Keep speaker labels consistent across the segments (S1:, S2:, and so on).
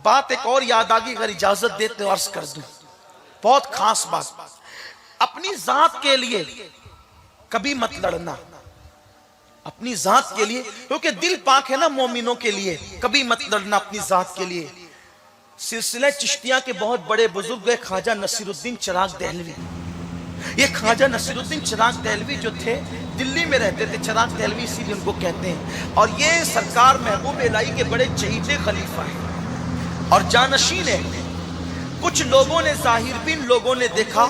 S1: بات ایک اور یاد آگی، اگر اجازت دیتے تو عرض کر دوں، بہت خاص بات، اپنی ذات کے لیے کبھی مت لڑنا، اپنی ذات کے لیے، کیونکہ دل پاک ہے نا مومنوں کے لیے، کبھی مت لڑنا اپنی ذات کے لیے۔ سلسلہ چشتیہ کے بہت بڑے بزرگ خواجہ نصیر الدین چراغ دہلوی، یہ خواجہ نصیر الدین چراغ دہلوی جو تھے دلی میں رہتے تھے، چراغ دہلوی اسی لیے ان کو کہتے ہیں، اور یہ سرکار محبوب الہی کے بڑے چہیتے خلیفہ ہیں اور جانشین ہیں۔ کچھ لوگوں نے، ظاہر بین لوگوں نے دیکھا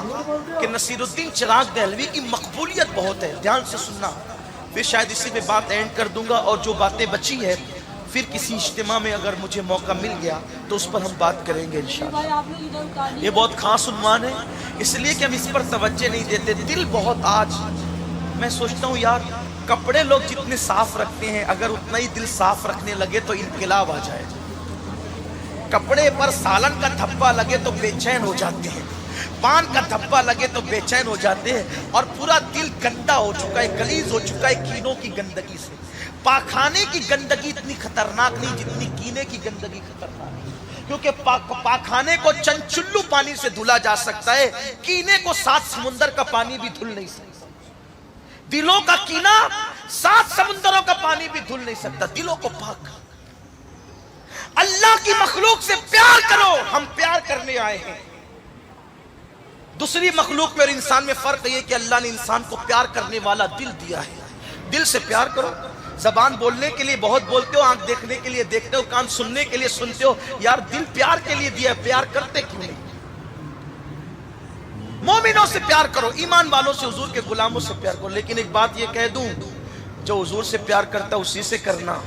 S1: کہ نصیر الدین چراغ دہلوی کی مقبولیت بہت ہے، دھیان سے سننا، پھر شاید اسی پہ بات اینڈ کر دوں گا، اور جو باتیں بچی ہے پھر کسی اجتماع میں اگر مجھے موقع مل گیا تو اس پر ہم بات کریں گے انشاءاللہ۔ یہ بہت خاص عنوان ہے، اس لیے کہ ہم اس پر توجہ نہیں دیتے۔ دل بہت، آج میں سوچتا ہوں یار کپڑے لوگ جتنے صاف رکھتے ہیں اگر اتنا ہی دل صاف رکھنے لگے تو انقلاب آ جائے۔ کپڑے پر سالن کا دھبا لگے تو بے چین ہو جاتے ہیں، پان کا دھبا لگے تو بے چین ہو جاتے ہیں، اور پورا دل گندا ہو چکا ہے، گلیز ہو چکا ہے کینوں کی گندگی سے۔ پاکھانے کی گندگی اتنی خطرناک نہیں جتنی کینے کی گندگی خطرناک ہے، کیونکہ پاکھانے کو چند چلو پانی سے دھلا جا سکتا ہے، کینے کو 7 سمندر کا پانی بھی دھل نہیں سکتا۔ دلوں کا کینہ 7 سمندروں کا پانی بھی دھل نہیں سکتا۔ دلوں کو پاک کرو، اللہ کی مخلوق سے پیار کرو، ہم پیار کرنے آئے ہیں۔ دوسری مخلوق میں اور انسان میں فرق یہ کہ اللہ نے انسان کو پیار کرنے والا دل دیا ہے، دل سے پیار کرو۔ زبان بولنے کے لیے بہت بولتے ہو، آنکھ دیکھنے کے لیے دیکھتے ہو، کان سننے کے لیے سنتے ہو، یار دل پیار کے لیے دیا ہے، پیار کرتے کیوں نہیں؟ مومنوں سے پیار کرو، ایمان والوں سے، حضور کے غلاموں سے پیار کرو۔ لیکن ایک بات یہ کہہ دوں، جو حضور سے پیار کرتا ہے اسی سے کرنا۔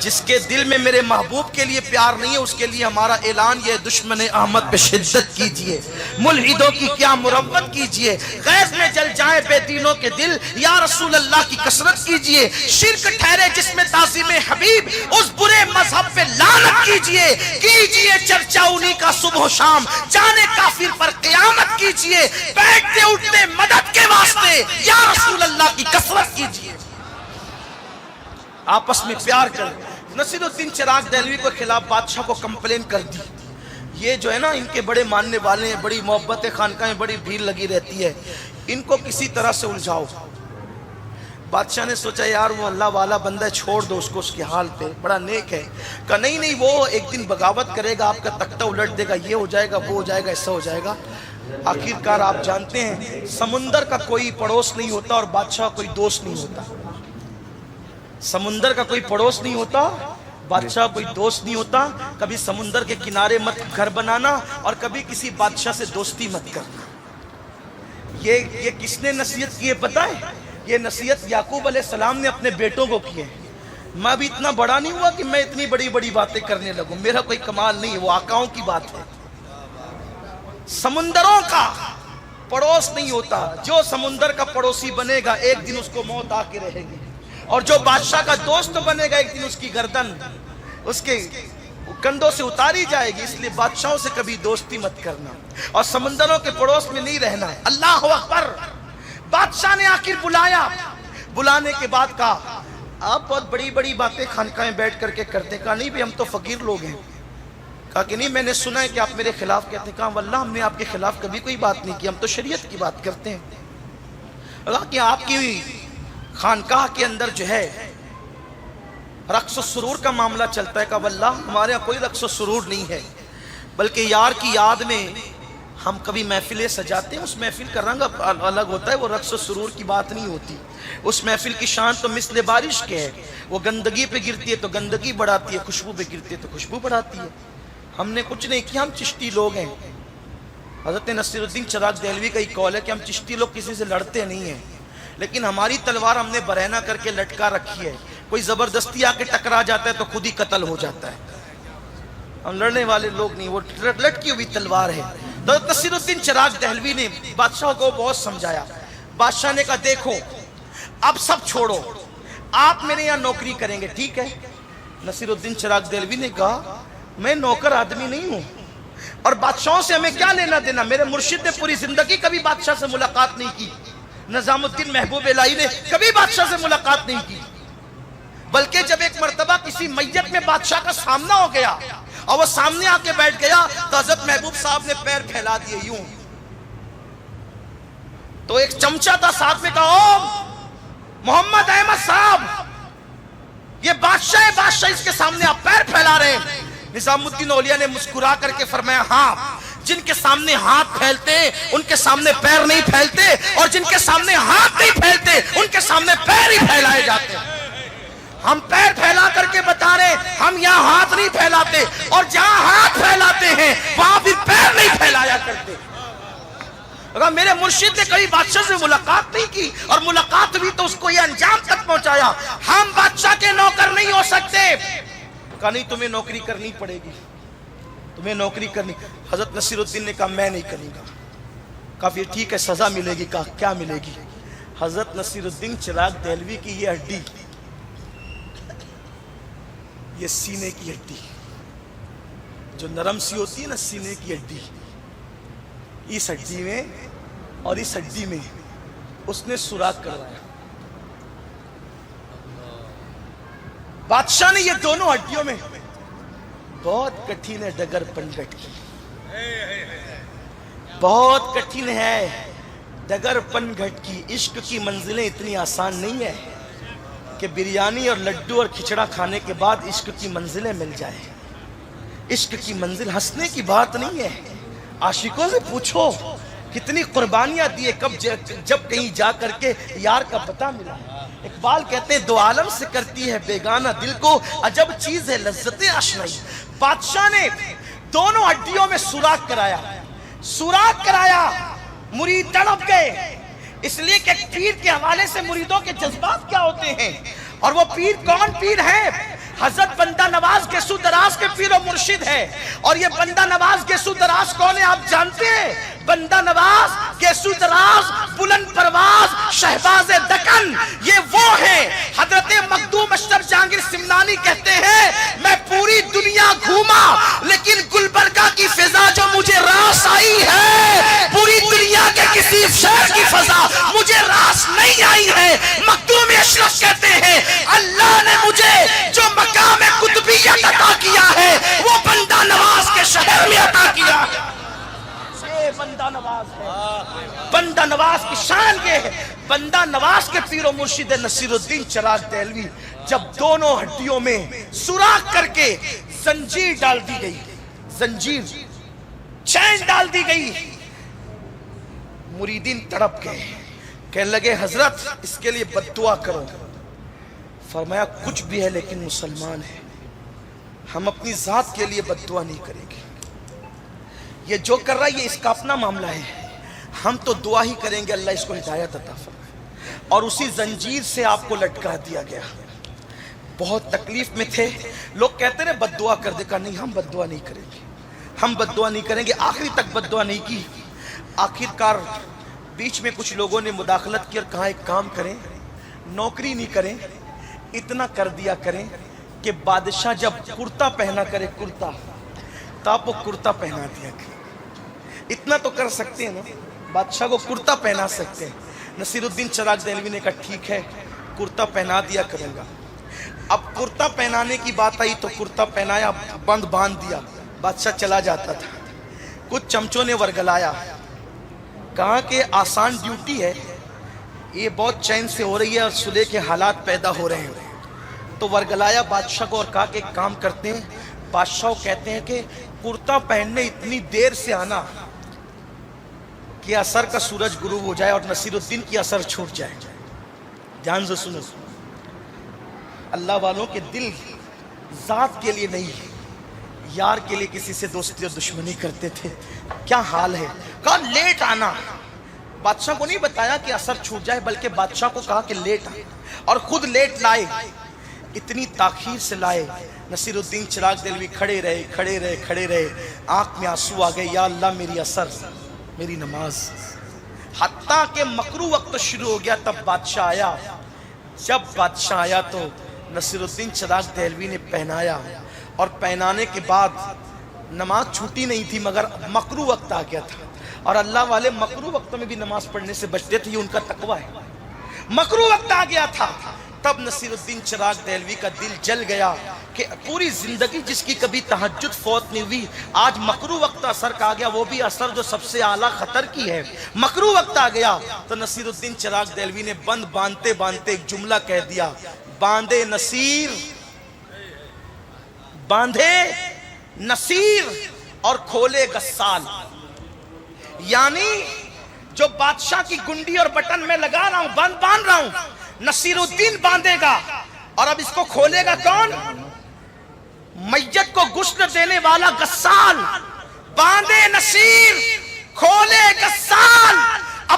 S1: جس کے دل میں میرے محبوب کے لیے پیار نہیں ہے اس کے لیے ہمارا اعلان یہ، دشمن احمد پہ شدت کیجئے، ملحدوں کی کیا مروت کیجئے، غیظ میں جل جائیں بے دینوں کے دل، یا رسول اللہ کی کثرت کیجئے، شرک ٹھہرے جس میں تعظیم حبیب، اس برے مذہب پہ لعنت کیجئے، کیجئے چرچا انہی کا صبح و شام، جانے کافر پر قیامت کیجئے، بیٹھتے اٹھتے مدد کے واسطے یا رسول اللہ کی کثرت کیجئے۔ آپس میں پیار کر۔ نصیر الدین چراغ دہلوی کے خلاف بادشاہ کو کمپلین کر دی، یہ جو ہے نا ان کے بڑے ماننے والے ہیں، بڑی محبت خانقاہ میں بڑی بھیڑ لگی رہتی ہے، ان کو کسی طرح سے الجھاؤ۔ بادشاہ نے سوچا یار وہ اللہ والا بندہ ہے، چھوڑ دو اس کو اس کے حال پہ، بڑا نیک ہے۔ کہا نہیں وہ ایک دن بغاوت کرے گا، آپ کا تختہ الٹ دے گا، یہ ہو جائے گا، وہ ہو جائے گا، ایسا ہو جائے گا۔ آخرکار آپ جانتے ہیں سمندر کا کوئی پڑوس نہیں ہوتا اور بادشاہ کوئی دوست نہیں ہوتا۔ سمندر کا کوئی پڑوس نہیں ہوتا، بادشاہ کوئی دوست نہیں ہوتا۔ کبھی سمندر کے کنارے مت گھر بنانا اور کبھی کسی بادشاہ سے دوستی مت کرنا۔ یہ کس نے نصیحت کی ہے پتہ ہے؟ یہ نصیحت یعقوب علیہ السلام نے اپنے بیٹوں کو کی ہے۔ میں ابھی اتنا بڑا نہیں ہوا کہ میں اتنی بڑی بڑی باتیں کرنے لگوں، میرا کوئی کمال نہیں ہے، وہ آقاؤں کی بات ہے۔ سمندروں کا پڑوس نہیں ہوتا، جو سمندر کا پڑوسی بنے گا ایک دن اس کو موت آ کے رہے گی، اور جو بادشاہ کا دوست بنے گا ایک دن اس کی گردن اس کے کندھوں سے اتاری جائے گی۔ اس لیے بادشاہوں سے کبھی دوستی مت کرنا اور سمندروں کے پڑوس میں نہیں رہنا ہے۔ اللہ اکبر۔ بادشاہ نے آخر بلایا، بلانے کے بعد کہا آپ بہت بڑی بڑی باتیں خانقاہ میں بیٹھ کر کے کرتے۔ کہا نہیں بھی ہم تو فقیر لوگ ہیں۔ کہا کہ نہیں میں نے سنا ہے کہ آپ میرے خلاف کہتے ہیں۔ کہا واللہ ہم نے آپ کے خلاف کبھی کوئی بات نہیں کی، ہم تو شریعت کی بات کرتے ہیں۔ کہا کہ آپ کی خانقاہ کے اندر جو ہے رقص و سرور کا معاملہ چلتا ہے۔ کہا واللہ ہمارے یہاں کوئی رقص و سرور نہیں ہے، بلکہ یار کی یاد میں ہم کبھی محفلیں سجاتے ہیں، اس محفل کا رنگ الگ ہوتا ہے، وہ رقص و سرور کی بات نہیں ہوتی۔ اس محفل کی شان تو مثل بارش کے ہے، وہ گندگی پہ گرتی ہے تو گندگی بڑھاتی ہے، خوشبو پہ گرتی ہے تو خوشبو بڑھاتی ہے۔ ہم نے کچھ نہیں کیا، ہم چشتی لوگ ہیں۔ حضرت نصیر الدین چراغ دہلوی کا یہ قول ہے کہ ہم چشتی لوگ کسی سے لڑتے نہیں ہیں، لیکن ہماری تلوار ہم نے برہنہ کر کے لٹکا رکھی ہے، کوئی زبردستی آ کے ٹکرا جاتا ہے تو خود ہی قتل ہو جاتا ہے۔ ہم لڑنے والے لوگ نہیں، وہ لٹکی ہوئی تلوار ہے۔ تو نصیر الدین چراغ دہلوی نے بادشاہ کو بہت سمجھایا۔ بادشاہ نے کہا دیکھو اب سب چھوڑو، آپ میرے یہاں نوکری کریں گے، ٹھیک ہے؟ نصیر الدین چراغ دہلوی نے کہا میں نوکر آدمی نہیں ہوں، اور بادشاہوں سے ہمیں کیا لینا دینا؟ میرے مرشد نے پوری زندگی کبھی بادشاہ سے ملاقات نہیں کی، نظام الدین محبوب الہی نے کبھی بادشاہ سے ملاقات نہیں کی۔ بلکہ جب ایک مرتبہ کسی میت میں بادشاہ کا سامنا ہو گیا اور وہ سامنے آ کے بیٹھ گیا تو حضرت محبوب صاحب نے پیر پھیلا دیے یوں. تو ایک چمچا تھا ساتھ میں کہا او محمد احمد صاحب یہ بادشاہ اس کے سامنے آپ پیر پھیلا رہے ہیں. نظام الدین اولیاء نے مسکرا کر کے فرمایا ہاں جن کے سامنے ہاتھ پھیلتے ان کے سامنے پیر نہیں پھیلتے اور جن کے سامنے ہاتھ نہیں پھیلتے ان کے سامنے پیر ہی پھیلائے جاتے ہیں. ہم پیر پھیلا کر کے بتا رہے ہم یہاں ہاتھ نہیں پھیلاتے اور جہاں ہاتھ پھیلاتے ہیں وہاں بھی پیر نہیں پھیلایا کرتے. اگر میرے مرشد نے کبھی بادشاہ سے ملاقات نہیں کی اور ملاقات بھی تو اس کو یہ انجام تک پہنچایا ہم بادشاہ کے نوکر نہیں ہو سکتے. کہا نہیں تمہیں نوکری کرنی پڑے گی تمہیں نوکری کرنی. حضرت نصیر الدین نے کہا میں نہیں کروں گا. کہا پھر ٹھیک ہے سزا ملے گی. کہا کیا ملے گی؟ حضرت نصیر الدین چراغ دہلوی کی یہ ہڈی یہ سینے کی ہڈی جو نرم سی ہوتی ہے نا سینے کی ہڈی اس ہڈی میں اور اس ہڈی میں اس نے سوراخ کروایا. بادشاہ نے یہ دونوں ہڈیوں میں بہت کٹھن ہے ڈگر پنگھٹ کی بہت کٹھن ہے ڈگر پنگھٹ کی. عشق کی منزلیں اتنی آسان نہیں ہے کہ بریانی اور لڈو اور کھچڑا کھانے کے بعد عشق کی منزلیں مل جائے. عشق کی منزل ہنسنے کی بات نہیں ہے. عاشقوں سے پوچھو کتنی قربانیاں دیے جب کہیں جا کر کے یار کا پتہ ملا. اقبال کہتے ہیں دو عالم سے کرتی ہے بیگانہ دل کو عجب چیز ہے لذت آشنائی. بادشاہ نے دونوں ہڈیوں میں سوراخ کرایا مرید تڑپ گئے. اس لیے کہ پیر کے حوالے سے مریدوں کے جذبات کیا ہوتے ہیں اور وہ پیر کون پیر ہے؟ حضرت بندہ نواز گیسو دراز کے پیر و مرشد ہے. اور یہ بندہ نواز گیسو دراز کون ہے آپ جانتے ہیں؟ بندہ نواز گیسو دراز بلند پرواز شہباز دکن یہ وہ ہیں. حضرت مخدوم اشرف جہانگیر سمنانی کہتے ہیں میں پوری دنیا گھوما لیکن گلبرگہ کی فضا جو مجھے راس آئی ہے پوری دنیا کے کسی شہر کی فضا مجھے راس نہیں آئی ہے. مخدوم اشرف کہتے ہیں اللہ نے مجھے جو مقام قطبیت عطا کیا ہے وہ بندہ نواز کے شہر میں عطا کیا ہے. بندہ نواز ہے. بندہ نواز کی شان یہ ہے. بندہ نواز کے پیر و مرشد نصیر الدین چراغ دہلوی جب دونوں ہڈیوں میں سوراخ کر کے زنجیر ڈال دی گئی زنجیر چین ڈال دی گئی مریدین تڑپ گئے. کہنے لگے حضرت اس کے لیے بد دعا کرو. فرمایا کچھ بھی ہے لیکن مسلمان ہے ہم اپنی ذات کے لیے بد دعا نہیں کریں گے. یہ جو کر رہا ہے یہ اس کا اپنا معاملہ ہے ہم تو دعا ہی کریں گے اللہ اس کو ہدایت عطا فرمائے. اور اسی زنجیر سے آپ کو لٹکا دیا گیا. بہت تکلیف میں تھے. لوگ کہتے ہیں بد دعا کر دے. کہا نہیں ہم بد دعا نہیں کریں گے ہم بد دعا نہیں کریں گے. آخری تک بد دعا نہیں کی. آخر کار بیچ میں کچھ لوگوں نے مداخلت کی اور کہا ایک کام کریں نوکری نہیں کریں اتنا کر دیا کریں کہ بادشاہ جب کرتا پہنا کرے کرتا تو آپ وہ کرتا پہنا دیا کریں. اتنا تو کر سکتے ہیں نا بادشاہ کو کرتا پہنا سکتے ہیں. نصیر الدین چراغ دہلوی نے کہا ٹھیک ہے کرتا پہنا دیا کروں گا. اب کرتا پہنانے کی بات آئی تو کرتا پہنایا بند باندھ دیا بادشاہ چلا جاتا تھا. کچھ چمچوں نے ورگلایا کہا کہ آسان ڈیوٹی ہے یہ بہت چین سے ہو رہی ہے اور صلح کے حالات پیدا ہو رہے ہیں. تو ورگلایا بادشاہ کو اور کہا کہ ایک کام کرتے ہیں. بادشاہ کہتے ہیں کہ کرتا پہننے اتنی دیر سے آنا کہ اثر کا سورج غروب ہو جائے اور نصیر الدین کی اثر چھوٹ جائے. دھیان سے سنو اللہ والوں کے دل ذات کے لیے نہیں یار کے لیے کسی سے دوستی اور دشمنی کرتے تھے. کیا حال ہے. کہا لیٹ آنا. بادشاہ کو نہیں بتایا کہ اثر چھوٹ جائے بلکہ بادشاہ کو کہا کہ لیٹ آئے اور خود لیٹ لائے. اتنی تاخیر سے لائے. نصیر الدین چراغ دہلوی کھڑے رہے آنکھ میں آنسو آ گئے. یا اللہ میری اثر میری نماز. حتیٰ کہ مکروہ وقت شروع ہو گیا تب بادشاہ آیا. جب بادشاہ آیا تو نصیر الدین چراغ دہلوی نے پہنایا اور پہنانے کے بعد نماز چھوٹی نہیں تھی مگر مکروہ وقت آ گیا تھا. اور اللہ والے مکروہ وقت میں بھی نماز پڑھنے سے بچتے تھے. یہ ان کا تقویٰ ہے. مکروہ وقت آ گیا تھا تب نصیر الدین چراغ دہلوی کا دل جل گیا کہ پوری زندگی جس کی کبھی تہجد فوت نہیں ہوئی، آج مکروہ وقت اثر کا آ گیا، وہ بھی اثر جو سب سے اعلیٰ خطر کی ہے، مکروہ وقت آ گیا۔ تو نصیر الدین چراغ دہلوی نے بند باندھتے باندھتے ایک جملہ کہہ دیا، باندھے نصیر، باندھے نصیر اور کھولے غسال۔ یعنی جو بادشاہ کی گنڈی اور بٹن میں لگا رہا ہوں، بند باندھ رہا ہوں، نصیر الدین باندھے گا، اور اب اس کو کھولے گا کون؟ میت کو غسل دینے والا غسال۔ باندھے نصیر، کھولے غسال۔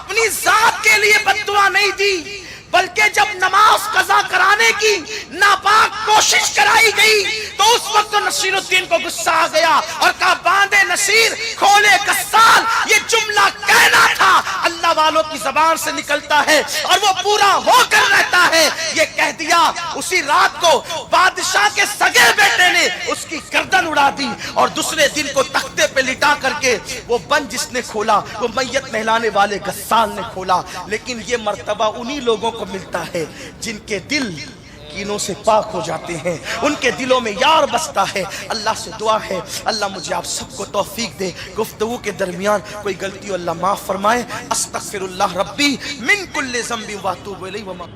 S1: اپنی ذات کے لیے بد دعا نہیں دی، بلکہ جب نماز قضا کرانے کی ناپاک کوشش کرائی گئی تو اس وقت نصیر الدین کو غصہ آ گیا اور کہا باندھے نصیر، کھولے غسال۔ یہ جملہ کہنا تھا، اللہ والوں کی زبان سے نکلتا ہے اور وہ پورا ہو کر رہتا ہے۔ یہ کہہ دیا، اسی رات کو بادشاہ کے سگے بیٹے نے اس کی گردن اڑا دی، اور دوسرے دن کو تختے پہ لٹا کر کے وہ بند جس نے کھولا وہ میت نہلانے والے غسال نے کھولا۔ لیکن یہ مرتبہ انہی لوگوں کو ملتا ہے جن کے دل کینوں سے پاک ہو جاتے ہیں، ان کے دلوں میں یار بستا ہے۔ اللہ سے دعا ہے اللہ مجھے آپ سب کو توفیق دے، گفتگو کے درمیان کوئی غلطی اللہ معاف فرمائے۔ استغفر اللہ ربی من کل ذنب واتوب الیہ وما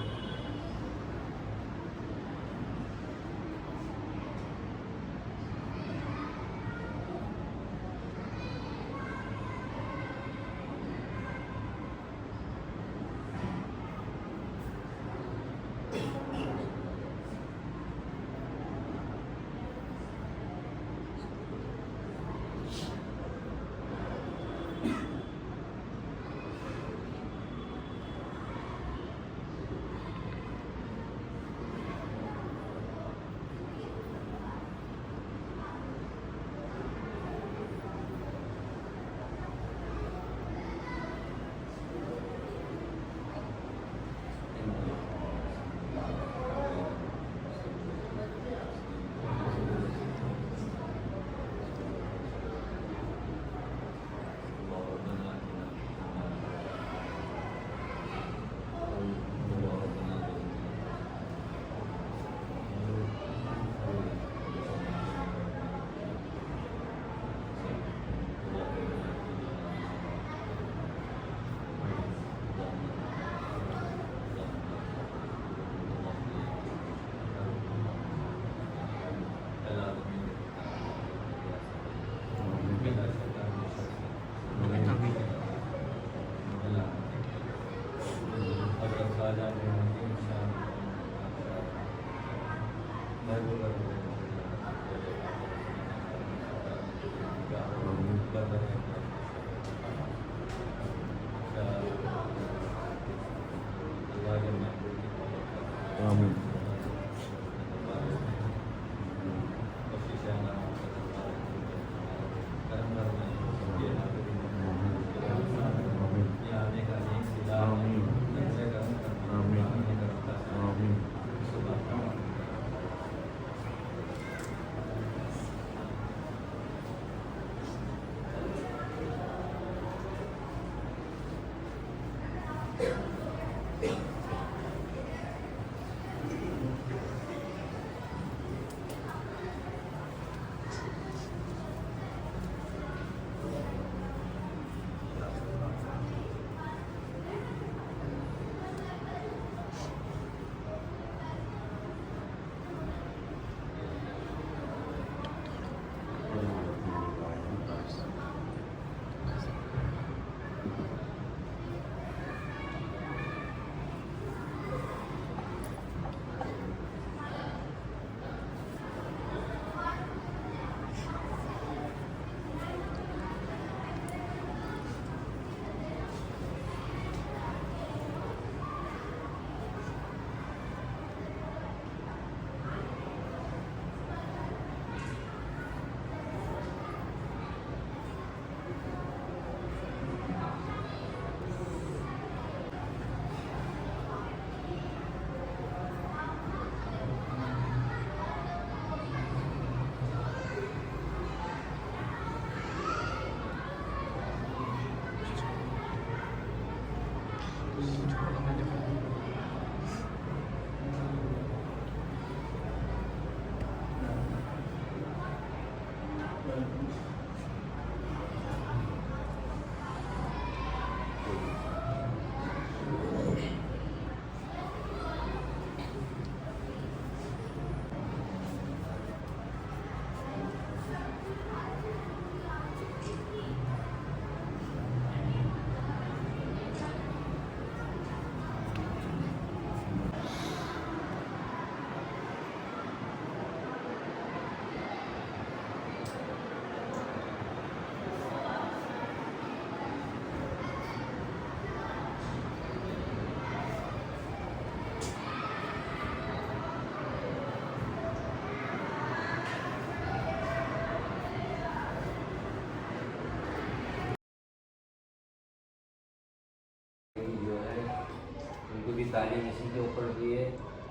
S2: تعلیم اسی کے اوپر دی ہے،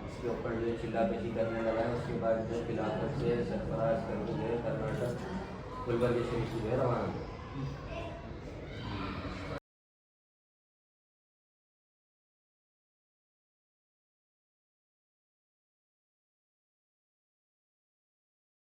S2: اس کے اوپر جو ہے چلا پیشی کرنے لگا ہے. اس کے بعد جو خلافت سے سرفراز کر کے جو ہے کرناٹک گلبرگہ شریف کو جو ہے روانہ کیا.